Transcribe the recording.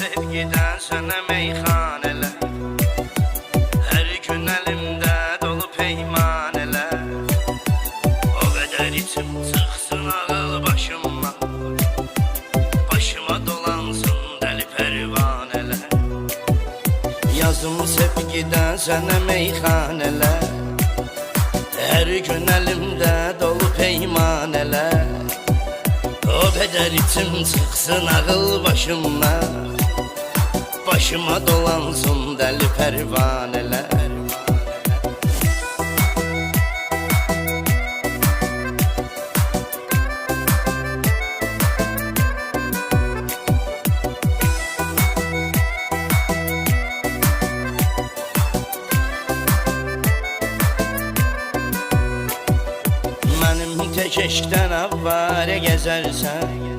sevgiden sənə meyxanələr, hər gün əlimdə dolu peymanələr. O qədər içim çıxsın ağıl başımdan, başıma dolansın dəli pərvanələr. Yazım sevgiden sənə meyxanələr, hər gün əlimdə dolu peymanələr. O qədər içim çıxsın ağıl başımdan, başıma dolansın dəli pərvanələr. Mənim tək eşqdən avvarə gəzərsən,